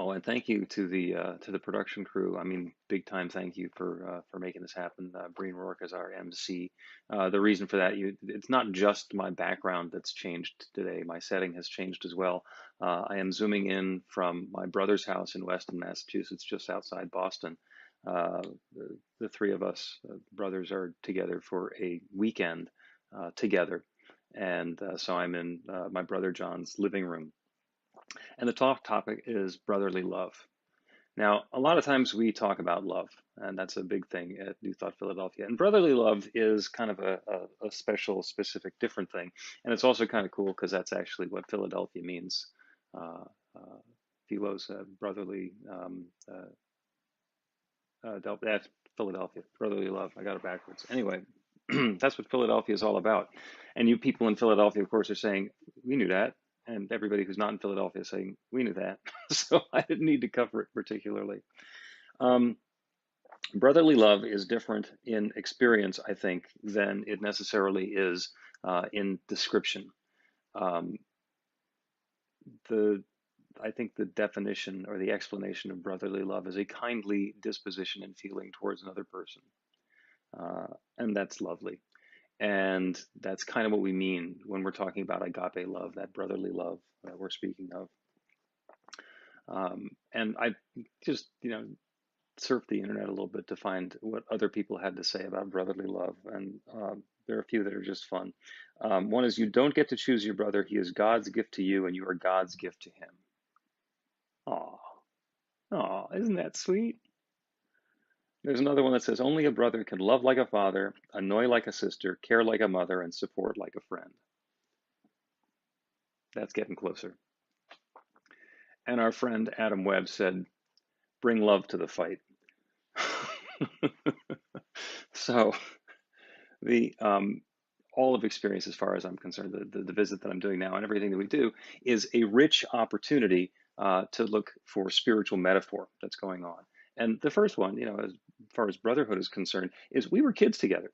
Oh, and thank you to the production crew. I mean, big time thank you for making this happen. Breen Rourke is our MC. The reason for that, it's not just my background that's changed today. My setting has changed as well. I am zooming in from my brother's house in Weston, Massachusetts, just outside Boston. The three of us brothers are together for a weekend together, and so I'm in my brother John's living room. And the talk topic is brotherly love. Now, a lot of times we talk about love, and that's a big thing at New Thought Philadelphia. And brotherly love is kind of a special, specific, different thing. And it's also kind of cool because that's actually what Philadelphia means. Uh, Philos, brotherly, that's Philadelphia, brotherly love. I got it backwards. Anyway, that's what Philadelphia is all about. And you people in Philadelphia, of course, are saying, we knew that. And everybody who's not in Philadelphia is saying, we knew that. So I didn't need to cover it particularly. Um, Brotherly love is different in experience, I think, than it necessarily is in description. Um, the I think the definition or the explanation of brotherly love is a kindly disposition and feeling towards another person, uh, and that's lovely. And that's kind of what we mean when we're talking about agape love, that brotherly love that we're speaking of. And I just, surfed the internet a little bit to find what other people had to say about brotherly love. And there are a few that are just fun. One is, you don't get to choose your brother. He is God's gift to you, and you are God's gift to him. Aw, aw, isn't that sweet? There's another one that says, only a brother can love like a father, annoy like a sister, care like a mother, and support like a friend. That's getting closer. And our friend Adam Webb said, bring love to the fight. So the all of experience, as far as I'm concerned, the visit that I'm doing now and everything that we do is a rich opportunity to look for spiritual metaphor that's going on. And the first one, as far as brotherhood is concerned, is we were kids together,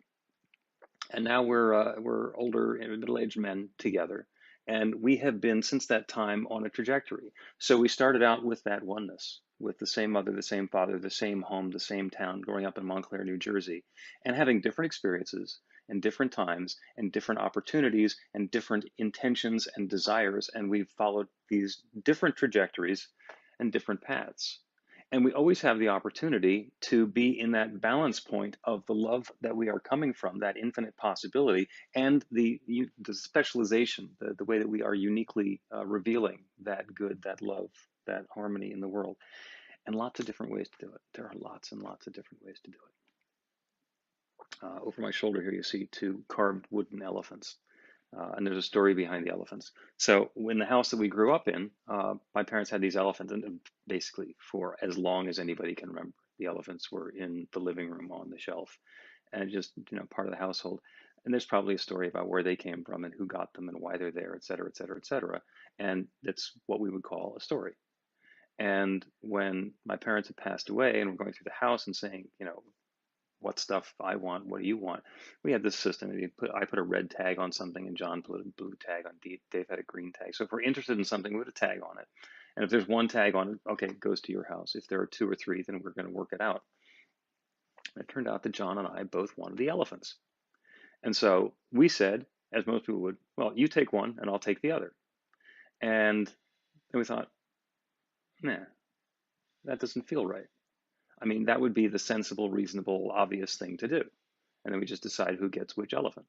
and now we're older and middle-aged men together, and we have been since that time on a trajectory. So we started out with that oneness, with the same mother, the same father, the same home, the same town, growing up in Montclair, New Jersey, and having different experiences and different times and different opportunities and different intentions and desires, and we've followed these different trajectories and different paths. And we always have the opportunity to be in that balance point of the love that we are coming from, that infinite possibility, and the specialization, the way that we are uniquely revealing that good, that love, that harmony in the world. And lots of different ways to do it. There are lots and lots of different ways to do it. Over my shoulder here, you see two carved wooden elephants. And there's a story behind the elephants. So in the house that we grew up in, my parents had these elephants, and basically for as long as anybody can remember, the elephants were in the living room on the shelf, and just part of the household. And there's probably a story about where they came from and who got them and why they're there, et cetera, et cetera, et cetera. And that's what we would call a story. And when my parents had passed away and we're going through the house and saying, what stuff I want, what do you want? We had this system. I put a red tag on something, and John put a blue tag on. Dave had a green tag. So if we're interested in something, we put a tag on it. And if there's one tag on it, okay, it goes to your house. If there are two or three, then we're going to work it out. And it turned out that John and I both wanted the elephants. And so we said, as most people would, well, you take one and I'll take the other. And then we thought, nah, that doesn't feel right. I mean, that would be the sensible, reasonable, obvious thing to do. And then we just decide who gets which elephant.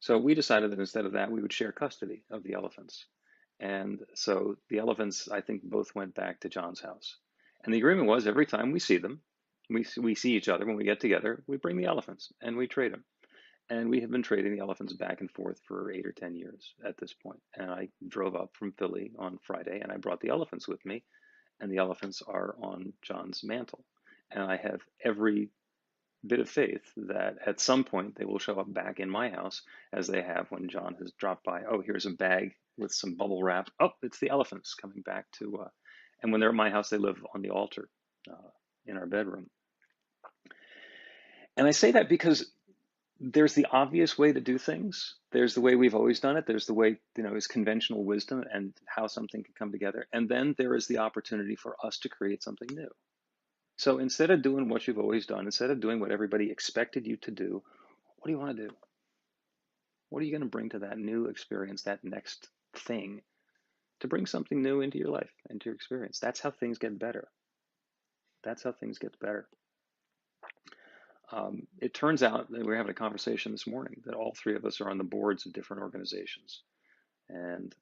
So we decided that instead of that, we would share custody of the elephants. And so the elephants, I think, both went back to John's house. And the agreement was every time we see them, we see each other when we get together, we bring the elephants and we trade them. And we have been trading the elephants back and forth for 8 or 10 years at this point. And I drove up from Philly on Friday and I brought the elephants with me. And the elephants are on John's mantle. And I have every bit of faith that at some point they will show up back in my house, as they have when John has dropped by. Oh, here's a bag with some bubble wrap. Oh, it's the elephants coming back to, and when they're at my house, they live on the altar in our bedroom. And I say that because There's the obvious way to do things. There's the way we've always done it. There's the way, is conventional wisdom and how something can come together. And then there is the opportunity for us to create something new. So instead of doing what you've always done, instead of doing what everybody expected you to do, what do you want to do? What are you going to bring to that new experience, that next thing, to bring something new into your life, into your experience? That's how things get better. That's how things get better. It turns out that we were having a conversation this morning that all three of us are on the boards of different organizations, and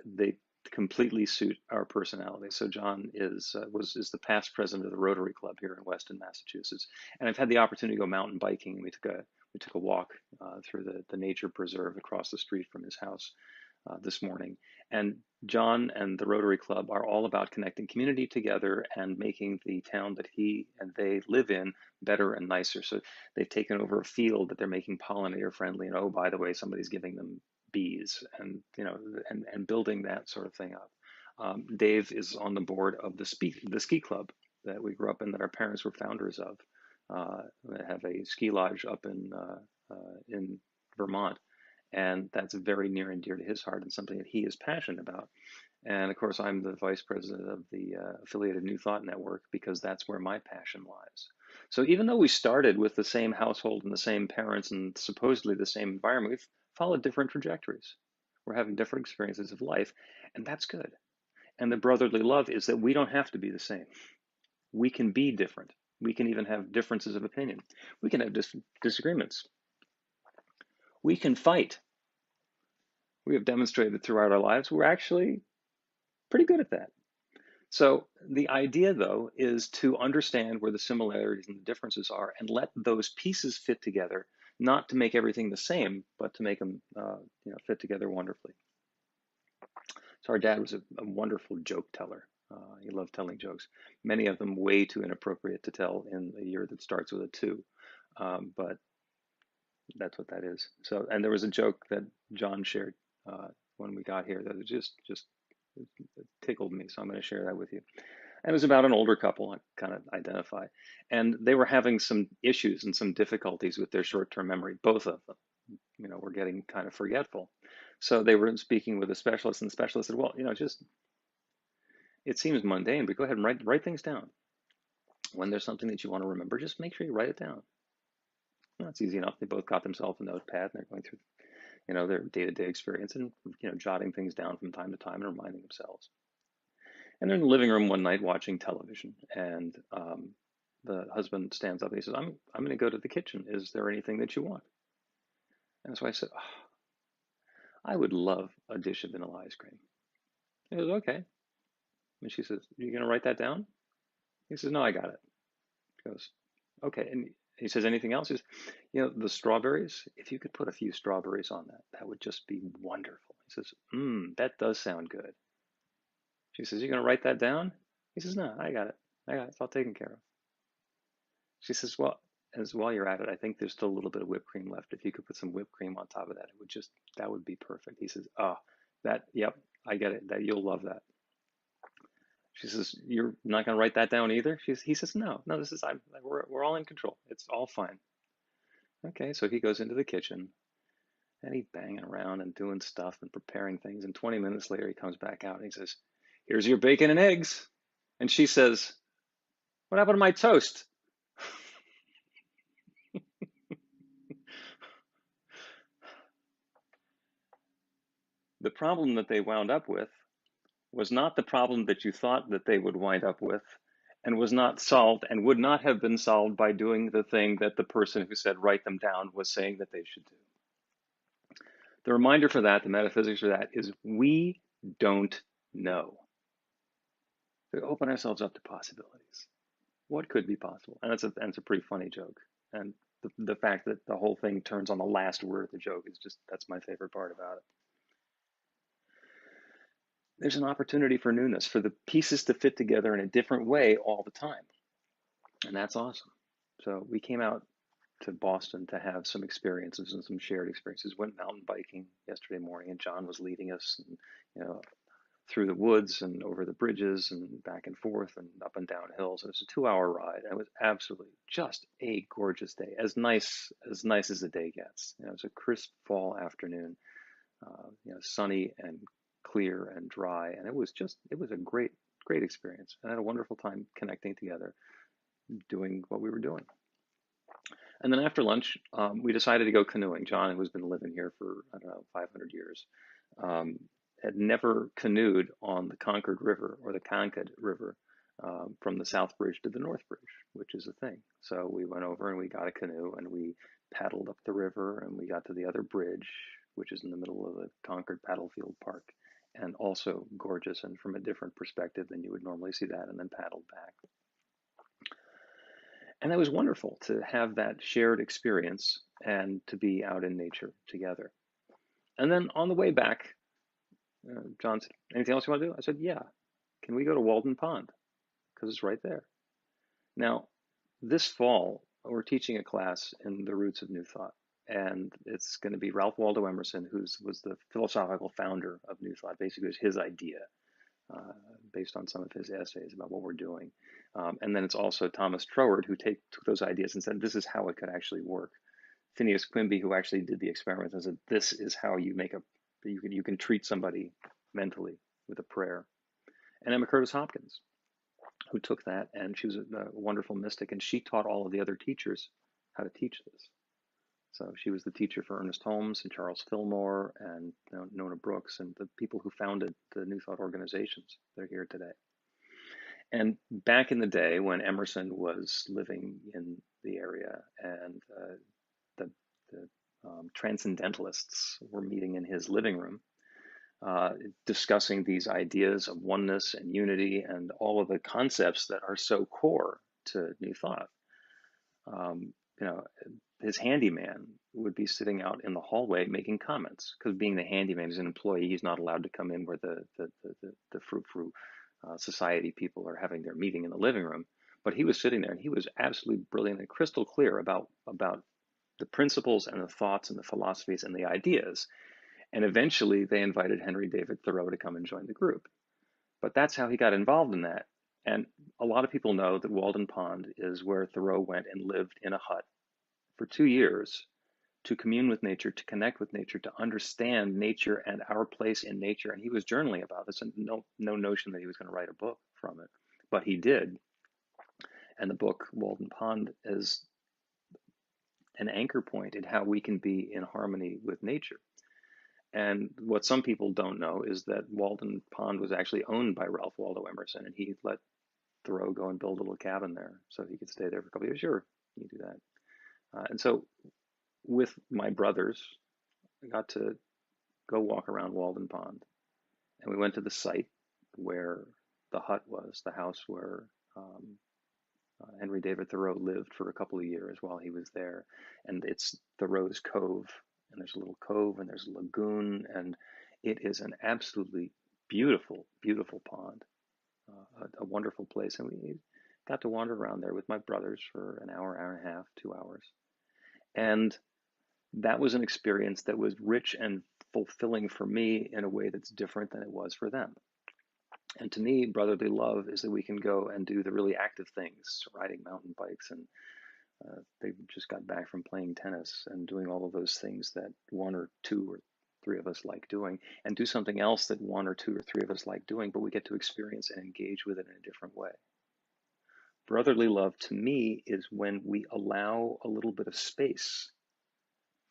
they completely suit our personality. So John is the past president of the Rotary Club here in Weston, Massachusetts, and I've had the opportunity to go mountain biking. We took a walk through the nature preserve across the street from his house this morning. And John and the Rotary Club are all about connecting community together and making the town that he and they live in better and nicer. So they've taken over a field that they're making pollinator friendly. And oh, by the way, somebody's giving them bees, and and building that sort of thing up. Dave is on the board of the ski club that we grew up in, that our parents were founders of. They have a ski lodge up in Vermont, and that's very near and dear to his heart and something that he is passionate about. And of course, I'm the vice president of the affiliated New Thought Network, because that's where my passion lies. So even though we started with the same household and the same parents and supposedly the same environment, we've followed different trajectories. We're having different experiences of life, and that's good. And the brotherly love is that we don't have to be the same. We can be different. We can even have differences of opinion. We can have disagreements. We can fight. We have demonstrated throughout our lives we're actually pretty good at that. So the idea, though, is to understand where the similarities and the differences are and let those pieces fit together, not to make everything the same, but to make them fit together wonderfully. So our dad was a wonderful joke teller. He loved telling jokes, many of them way too inappropriate to tell in a year that starts with a 2. But that's what that is. So, and there was a joke that John shared when we got here that just tickled me. So I'm going to share that with you. And it was about an older couple, I kind of identify. And they were having some issues and some difficulties with their short-term memory, both of them. Were getting kind of forgetful. So they were speaking with a specialist, and the specialist said, well, just, it seems mundane, but go ahead and write things down. When there's something that you want to remember, just make sure you write it down. Well, it's easy enough. They both got themselves a notepad, and they're going through, their day-to-day experience, and, jotting things down from time to time and reminding themselves. And they're in the living room one night watching television, and the husband stands up and he says, I'm going to go to the kitchen. Is there anything that you want? And so I said, oh, I would love a dish of vanilla ice cream. He goes, okay. And she says, you going to write that down? He says, no, I got it. He goes, okay. And he says, anything else? He says, the strawberries, if you could put a few strawberries on that would just be wonderful. He says, that does sound good. She says, you going to write that down? He says, no, I got it. It's all taken care of. She says, well, while you're at it, I think there's still a little bit of whipped cream left. If you could put some whipped cream on top of that, that would be perfect. He says, yep, I get it. That you'll love that. She says, you're not going to write that down either? He says, no, we're all in control. It's all fine. Okay, so he goes into the kitchen and he's banging around and doing stuff and preparing things. And 20 minutes later, he comes back out and he says, here's your bacon and eggs. And she says, what happened to my toast? The problem that they wound up with was not the problem that you thought that they would wind up with, and was not solved and would not have been solved by doing the thing that the person who said write them down was saying that they should do. The reminder for that, the metaphysics for that, is we don't know. We open ourselves up to possibilities. What could be possible? And it's a pretty funny joke. And the fact that the whole thing turns on the last word of the joke is that's my favorite part about it. There's an opportunity for newness, for the pieces to fit together in a different way all the time. And that's awesome. So we came out to Boston to have some experiences and some shared experiences. Went mountain biking yesterday morning, and John was leading us. And, through the woods and over the bridges and back and forth and up and down hills. It was a 2 hour ride. And it was absolutely just a gorgeous day, as nice as the day gets. It was a crisp fall afternoon, sunny and clear and dry. And it was a great experience. And I had a wonderful time connecting together, doing what we were doing. And then after lunch, we decided to go canoeing. John, who's been living here for, I don't know, 500 years, um, had never canoed on the Concord River or the Concord River, from the South Bridge to the North Bridge, which is a thing. So we went over and we got a canoe and we paddled up the river and we got to the other bridge, which is in the middle of the Concord Paddlefield Park, and also gorgeous and from a different perspective than you would normally see that, and then paddled back. And it was wonderful to have that shared experience and to be out in nature together. And then on the way back, John said, anything else you want to do? I said, yeah. Can we go to Walden Pond? Because it's right there. Now, this fall, we're teaching a class in the roots of New Thought. And it's going to be Ralph Waldo Emerson, who was the philosophical founder of New Thought. Basically, it was his idea, based on some of his essays about what we're doing. And then it's also Thomas Troward, who took those ideas and said, this is how it could actually work. Phineas Quimby, who actually did the experiments and said, this is how you can treat somebody mentally with a prayer. And Emma Curtis Hopkins, who took that, and she was a wonderful mystic, and she taught all of the other teachers how to teach this. So she was the teacher for Ernest Holmes and Charles Fillmore and Nona Brooks and the people who founded the New Thought organizations that are here today. And back in the day when Emerson was living in the area and the transcendentalists were meeting in his living room, discussing these ideas of oneness and unity and all of the concepts that are so core to New Thought. His handyman would be sitting out in the hallway making comments, because being the handyman is an employee, he's not allowed to come in where the frou-frou society people are having their meeting in the living room. But he was sitting there and he was absolutely brilliant and crystal clear about the principles and the thoughts and the philosophies and the ideas. And eventually they invited Henry David Thoreau to come and join the group. But that's how he got involved in that. And a lot of people know that Walden Pond is where Thoreau went and lived in a hut for 2 years to commune with nature, to connect with nature, to understand nature and our place in nature. And he was journaling about this, and no notion that he was going to write a book from it, but he did. And the book Walden Pond is an anchor point in how we can be in harmony with nature. And what some people don't know is that Walden Pond was actually owned by Ralph Waldo Emerson, and he let Thoreau go and build a little cabin there so he could stay there for a couple of years. Sure, you do that. And so with my brothers, I got to go walk around Walden Pond. And we went to the site where the hut was, the house where Henry David Thoreau lived for a couple of years while he was there. And it's Thoreau's Cove. And there's a little cove and there's a lagoon. And it is an absolutely beautiful, beautiful pond, a wonderful place. And we got to wander around there with my brothers for an hour, hour and a half, 2 hours. And that was an experience that was rich and fulfilling for me in a way that's different than it was for them. And to me, brotherly love is that we can go and do the really active things, riding mountain bikes, and they just got back from playing tennis and doing all of those things that one or two or three of us like doing, and do something else that one or two or three of us like doing, but we get to experience and engage with it in a different way. Brotherly love to me is when we allow a little bit of space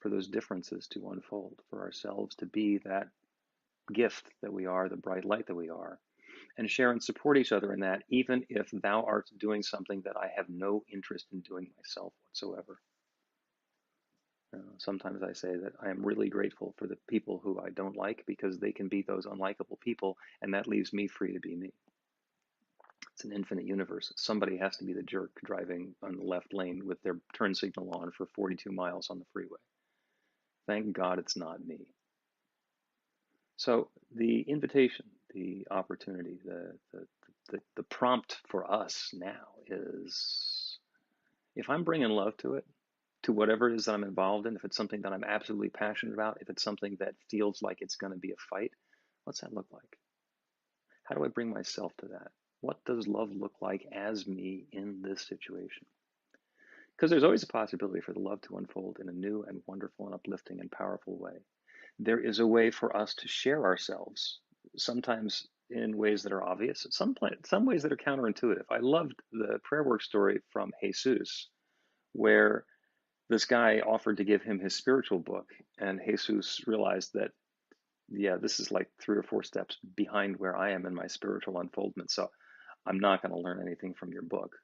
for those differences to unfold, for ourselves to be that gift that we are, the bright light that we are, and share and support each other in that, even if thou art doing something that I have no interest in doing myself whatsoever. Sometimes I say that I am really grateful for the people who I don't like, because they can be those unlikable people, and that leaves me free to be me. It's an infinite universe. Somebody has to be the jerk driving on the left lane with their turn signal on for 42 miles on the freeway. Thank God it's not me. So the invitation, the opportunity, the prompt for us now is, if I'm bringing love to it, to whatever it is that I'm involved in, if it's something that I'm absolutely passionate about, if it's something that feels like it's going to be a fight, what's that look like? How do I bring myself to that? What does love look like as me in this situation? Because there's always a possibility for the love to unfold in a new and wonderful and uplifting and powerful way. There is a way for us to share ourselves, sometimes in ways that are obvious, some ways that are counterintuitive. I loved the prayer work story from Jesus, where this guy offered to give him his spiritual book, and Jesus realized that, yeah, this is like 3 or 4 steps behind where I am in my spiritual unfoldment, so I'm not going to learn anything from your book.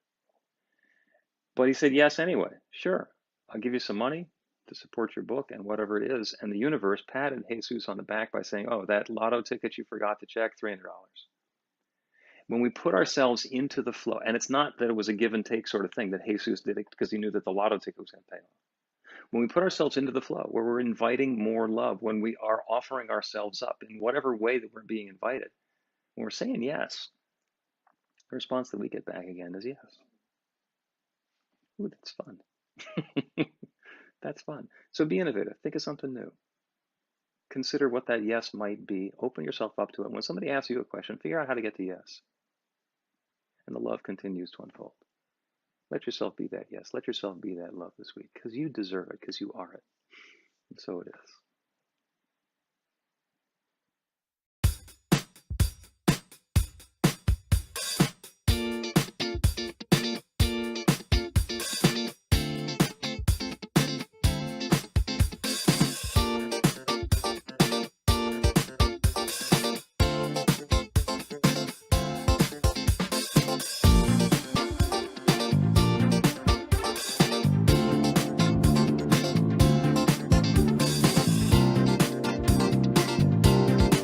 But he said yes anyway. Sure, I'll give you some money to support your book and whatever it is. And the universe patted Jesus on the back by saying, oh, that lotto ticket you forgot to check, $300. When we put ourselves into the flow, and it's not that it was a give and take sort of thing that Jesus did it because he knew that the lotto ticket was going to pay off. When we put ourselves into the flow, where we're inviting more love, when we are offering ourselves up in whatever way that we're being invited, when we're saying yes, the response that we get back again is yes. Ooh, that's fun. That's fun. So be innovative. Think of something new. Consider what that yes might be. Open yourself up to it. When somebody asks you a question, figure out how to get to yes. And the love continues to unfold. Let yourself be that yes. Let yourself be that love this week because you deserve it, because you are it. And so it is.